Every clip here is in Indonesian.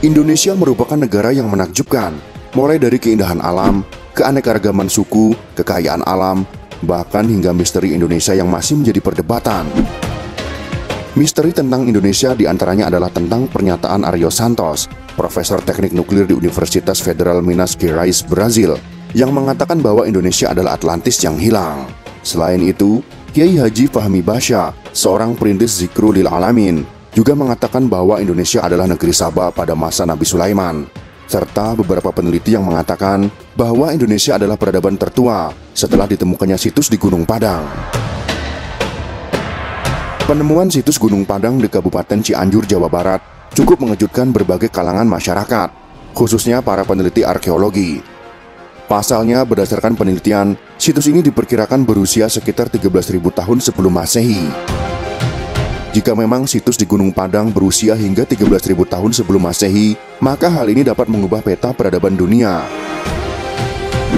Indonesia merupakan negara yang menakjubkan, mulai dari keindahan alam, keanekaragaman suku, kekayaan alam, bahkan hingga misteri Indonesia yang masih menjadi perdebatan. Misteri tentang Indonesia diantaranya adalah tentang pernyataan Aryo Santos, Profesor Teknik Nuklir di Universitas Federal Minas Gerais, Brazil, yang mengatakan bahwa Indonesia adalah Atlantis yang hilang. Selain itu, Kiai Haji Fahmi Basya, seorang perintis Zikrul Lil Alamin, juga mengatakan bahwa Indonesia adalah negeri Sabah pada masa Nabi Sulaiman, serta beberapa peneliti yang mengatakan bahwa Indonesia adalah peradaban tertua setelah ditemukannya situs di Gunung Padang. Penemuan situs Gunung Padang di Kabupaten Cianjur, Jawa Barat cukup mengejutkan berbagai kalangan masyarakat, khususnya para peneliti arkeologi. Pasalnya, berdasarkan penelitian, situs ini diperkirakan berusia sekitar 13.000 tahun sebelum Masehi. Jika memang situs di Gunung Padang berusia hingga 13.000 tahun sebelum Masehi, maka hal ini dapat mengubah peta peradaban dunia.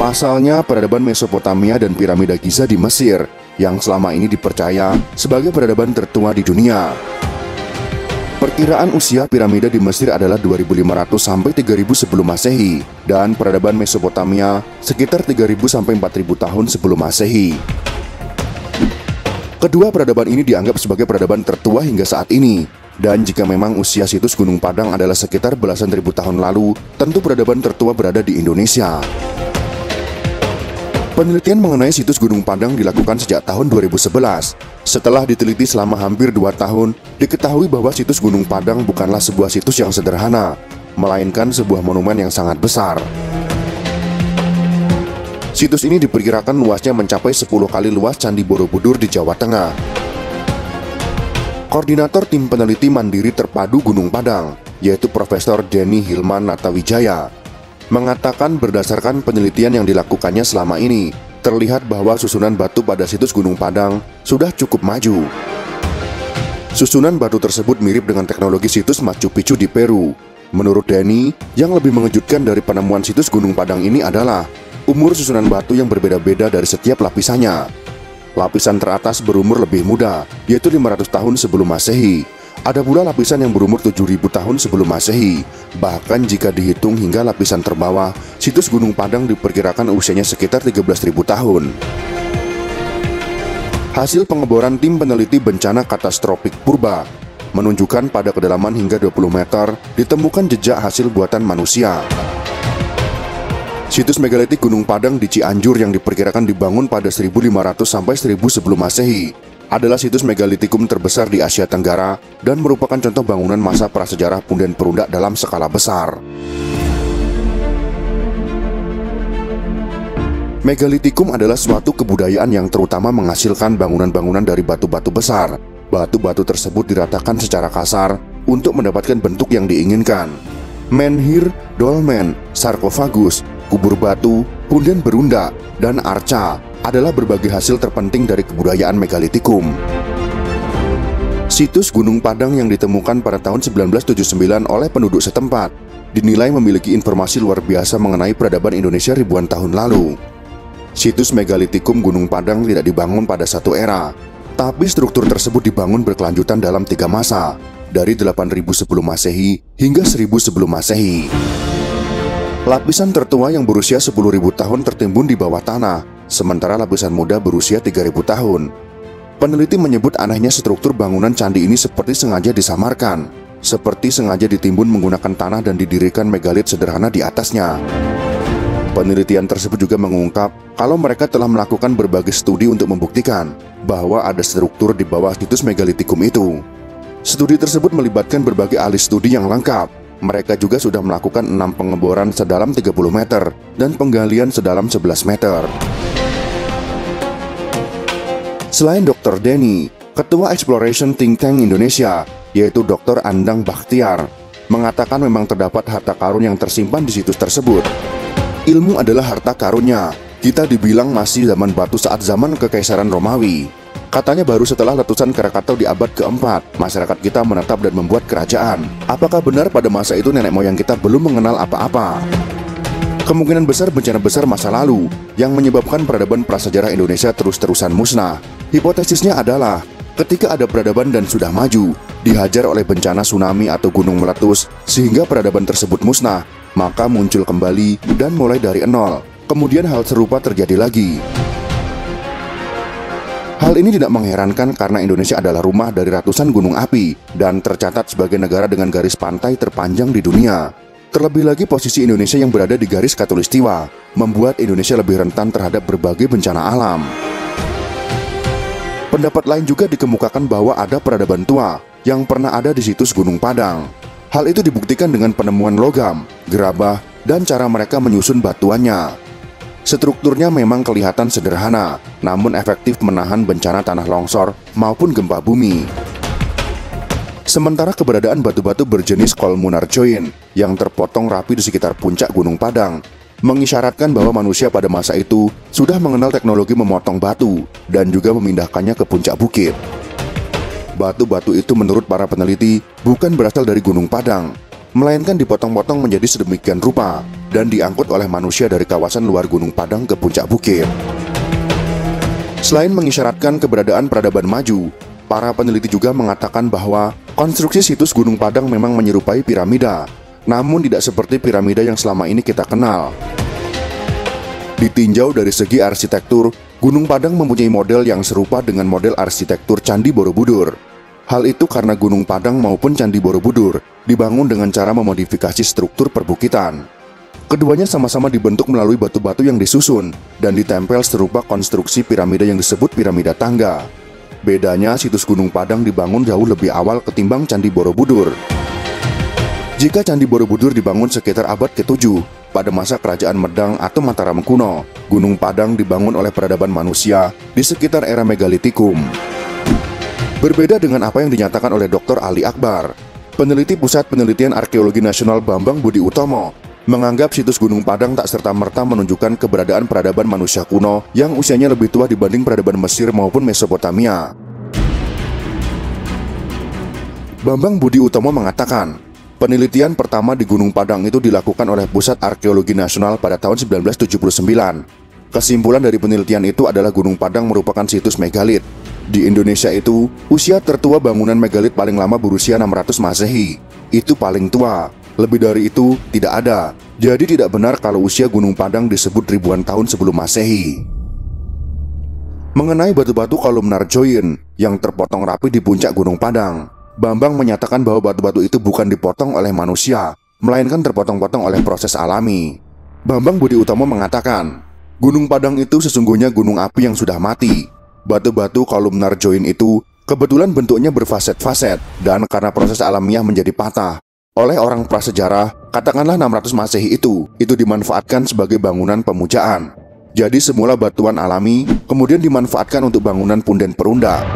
Pasalnya, peradaban Mesopotamia dan piramida Giza di Mesir yang selama ini dipercaya sebagai peradaban tertua di dunia. Perkiraan usia piramida di Mesir adalah 2.500 sampai 3.000 sebelum Masehi, dan peradaban Mesopotamia sekitar 3.000 sampai 4.000 tahun sebelum Masehi. Kedua peradaban ini dianggap sebagai peradaban tertua hingga saat ini, dan jika memang usia situs Gunung Padang adalah sekitar belasan ribu tahun lalu, tentu peradaban tertua berada di Indonesia. Penelitian mengenai situs Gunung Padang dilakukan sejak tahun 2011. Setelah diteliti selama hampir 2 tahun, diketahui bahwa situs Gunung Padang bukanlah sebuah situs yang sederhana, melainkan sebuah monumen yang sangat besar. Situs ini diperkirakan luasnya mencapai 10 kali luas Candi Borobudur di Jawa Tengah. Koordinator tim peneliti mandiri terpadu Gunung Padang, yaitu Profesor Denny Hilman Natawijaya, mengatakan berdasarkan penelitian yang dilakukannya selama ini, terlihat bahwa susunan batu pada situs Gunung Padang sudah cukup maju. Susunan batu tersebut mirip dengan teknologi situs Machu Picchu di Peru. Menurut Denny, yang lebih mengejutkan dari penemuan situs Gunung Padang ini adalah umur susunan batu yang berbeda-beda dari setiap lapisannya. Lapisan teratas berumur lebih muda, yaitu 500 tahun sebelum Masehi. Ada pula lapisan yang berumur 7.000 tahun sebelum Masehi. Bahkan jika dihitung hingga lapisan terbawah, situs Gunung Padang diperkirakan usianya sekitar 13.000 tahun. Hasil pengeboran tim peneliti bencana katastrofik purba menunjukkan pada kedalaman hingga 20 meter ditemukan jejak hasil buatan manusia. Situs megalitik Gunung Padang di Cianjur yang diperkirakan dibangun pada 1.500 sampai 1.000 sebelum Masehi adalah situs megalitikum terbesar di Asia Tenggara dan merupakan contoh bangunan masa prasejarah punden perundak dalam skala besar. Megalitikum adalah suatu kebudayaan yang terutama menghasilkan bangunan-bangunan dari batu-batu besar. Batu-batu tersebut diratakan secara kasar untuk mendapatkan bentuk yang diinginkan. Menhir, dolmen, sarkofagus, kubur batu, punden berundak, dan arca adalah berbagai hasil terpenting dari kebudayaan megalitikum. Situs Gunung Padang yang ditemukan pada tahun 1979 oleh penduduk setempat dinilai memiliki informasi luar biasa mengenai peradaban Indonesia ribuan tahun lalu. Situs megalitikum Gunung Padang tidak dibangun pada satu era, tapi struktur tersebut dibangun berkelanjutan dalam 3 masa, dari 8.000 sebelum Masehi hingga 1.000 sebelum Masehi. Lapisan tertua yang berusia 10.000 tahun tertimbun di bawah tanah, sementara lapisan muda berusia 3.000 tahun. Peneliti menyebut anehnya struktur bangunan candi ini seperti sengaja disamarkan, seperti sengaja ditimbun menggunakan tanah dan didirikan megalit sederhana di atasnya. Penelitian tersebut juga mengungkap kalau mereka telah melakukan berbagai studi untuk membuktikan bahwa ada struktur di bawah situs megalitikum itu. Studi tersebut melibatkan berbagai ahli studi yang lengkap. Mereka juga sudah melakukan 6 pengeboran sedalam 30 meter dan penggalian sedalam 11 meter. Selain Dr. Denny, Ketua Exploration Think Tank Indonesia, yaitu Dr. Andang Bakhtiar, mengatakan memang terdapat harta karun yang tersimpan di situs tersebut. Ilmu adalah harta karunnya. Kita dibilang masih zaman batu saat zaman Kekaisaran Romawi. Katanya baru setelah letusan Krakatau di abad keempat, masyarakat kita menetap dan membuat kerajaan. Apakah benar pada masa itu nenek moyang kita belum mengenal apa-apa? Kemungkinan besar bencana besar masa lalu yang menyebabkan peradaban prasejarah Indonesia terus-terusan musnah. Hipotesisnya adalah Ketika ada peradaban dan sudah maju, dihajar oleh bencana tsunami atau gunung meletus sehingga peradaban tersebut musnah, maka muncul kembali dan mulai dari nol. Kemudian hal serupa terjadi lagi. Hal ini tidak mengherankan karena Indonesia adalah rumah dari ratusan gunung api dan tercatat sebagai negara dengan garis pantai terpanjang di dunia. Terlebih lagi posisi Indonesia yang berada di garis khatulistiwa membuat Indonesia lebih rentan terhadap berbagai bencana alam. Pendapat lain juga dikemukakan bahwa ada peradaban tua yang pernah ada di situs Gunung Padang. Hal itu dibuktikan dengan penemuan logam, gerabah, dan cara mereka menyusun batuannya. Strukturnya memang kelihatan sederhana, namun efektif menahan bencana tanah longsor maupun gempa bumi. Sementara keberadaan batu-batu berjenis kolmunarjoin yang terpotong rapi di sekitar puncak Gunung Padang mengisyaratkan bahwa manusia pada masa itu sudah mengenal teknologi memotong batu dan juga memindahkannya ke puncak bukit. Batu-batu itu menurut para peneliti bukan berasal dari Gunung Padang, melainkan dipotong-potong menjadi sedemikian rupa dan diangkut oleh manusia dari kawasan luar Gunung Padang ke puncak bukit. Selain mengisyaratkan keberadaan peradaban maju, para peneliti juga mengatakan bahwa konstruksi situs Gunung Padang memang menyerupai piramida, namun tidak seperti piramida yang selama ini kita kenal. Ditinjau dari segi arsitektur, Gunung Padang mempunyai model yang serupa dengan model arsitektur Candi Borobudur. Hal itu karena Gunung Padang maupun Candi Borobudur dibangun dengan cara memodifikasi struktur perbukitan. Keduanya sama-sama dibentuk melalui batu-batu yang disusun dan ditempel serupa konstruksi piramida yang disebut piramida tangga. Bedanya, situs Gunung Padang dibangun jauh lebih awal ketimbang Candi Borobudur. Jika Candi Borobudur dibangun sekitar abad ke-7 pada masa Kerajaan Medang atau Mataram kuno, Gunung Padang dibangun oleh peradaban manusia di sekitar era Megalitikum. Berbeda dengan apa yang dinyatakan oleh Dr. Ali Akbar, peneliti Pusat Penelitian Arkeologi Nasional Bambang Budi Utomo, menganggap situs Gunung Padang tak serta-merta menunjukkan keberadaan peradaban manusia kuno yang usianya lebih tua dibanding peradaban Mesir maupun Mesopotamia. Bambang Budi Utomo mengatakan, penelitian pertama di Gunung Padang itu dilakukan oleh Pusat Arkeologi Nasional pada tahun 1979. Kesimpulan dari penelitian itu adalah Gunung Padang merupakan situs megalit. Di Indonesia itu, usia tertua bangunan megalit paling lama berusia 600 Masehi. Itu paling tua. Lebih dari itu, tidak ada. Jadi tidak benar kalau usia Gunung Padang disebut ribuan tahun sebelum Masehi. Mengenai batu-batu kolumnarjoin yang terpotong rapi di puncak Gunung Padang, Bambang menyatakan bahwa batu-batu itu bukan dipotong oleh manusia, melainkan terpotong-potong oleh proses alami. Bambang Budi Utomo mengatakan, Gunung Padang itu sesungguhnya gunung api yang sudah mati. Batu-batu kolumnarjoin itu kebetulan bentuknya berfaset-faset dan karena proses alamiah menjadi patah. Oleh orang prasejarah, katakanlah 600 Masehi itu dimanfaatkan sebagai bangunan pemujaan. Jadi semula batuan alami kemudian dimanfaatkan untuk bangunan punden perunda.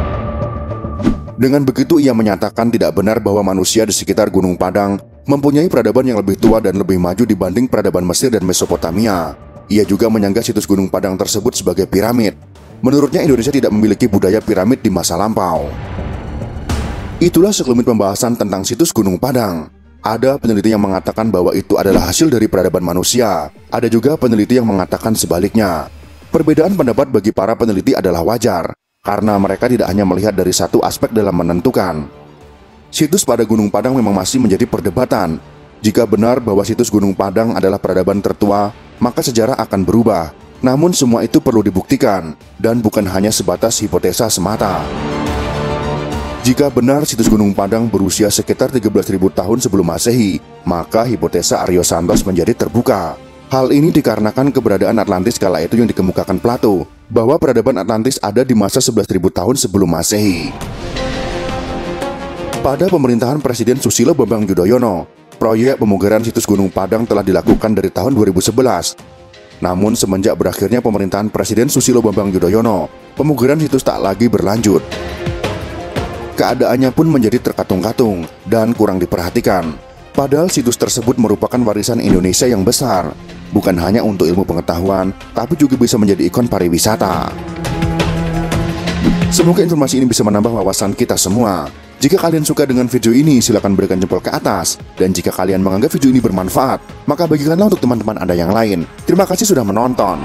Dengan begitu ia menyatakan tidak benar bahwa manusia di sekitar Gunung Padang mempunyai peradaban yang lebih tua dan lebih maju dibanding peradaban Mesir dan Mesopotamia. Ia juga menyanggah situs Gunung Padang tersebut sebagai piramid. Menurutnya Indonesia tidak memiliki budaya piramid di masa lampau. Itulah sekelumit pembahasan tentang situs Gunung Padang. Ada peneliti yang mengatakan bahwa itu adalah hasil dari peradaban manusia. Ada juga peneliti yang mengatakan sebaliknya. Perbedaan pendapat bagi para peneliti adalah wajar, karena mereka tidak hanya melihat dari satu aspek dalam menentukan. Situs pada Gunung Padang memang masih menjadi perdebatan. Jika benar bahwa situs Gunung Padang adalah peradaban tertua, maka sejarah akan berubah. Namun semua itu perlu dibuktikan, dan bukan hanya sebatas hipotesa semata. Jika benar situs Gunung Padang berusia sekitar 13.000 tahun sebelum Masehi, maka hipotesa Aryo Santos menjadi terbuka. Hal ini dikarenakan keberadaan Atlantis kala itu yang dikemukakan Plato, bahwa peradaban Atlantis ada di masa 11.000 tahun sebelum Masehi. Pada pemerintahan Presiden Susilo Bambang Yudhoyono, proyek pemugaran situs Gunung Padang telah dilakukan dari tahun 2011. Namun semenjak berakhirnya pemerintahan Presiden Susilo Bambang Yudhoyono, pemugaran situs tak lagi berlanjut. Keadaannya pun menjadi terkatung-katung dan kurang diperhatikan. Padahal situs tersebut merupakan warisan Indonesia yang besar, bukan hanya untuk ilmu pengetahuan, tapi juga bisa menjadi ikon pariwisata. Semoga informasi ini bisa menambah wawasan kita semua. Jika kalian suka dengan video ini, silakan berikan jempol ke atas. Dan jika kalian menganggap video ini bermanfaat, maka bagikanlah untuk teman-teman Anda yang lain. Terima kasih sudah menonton.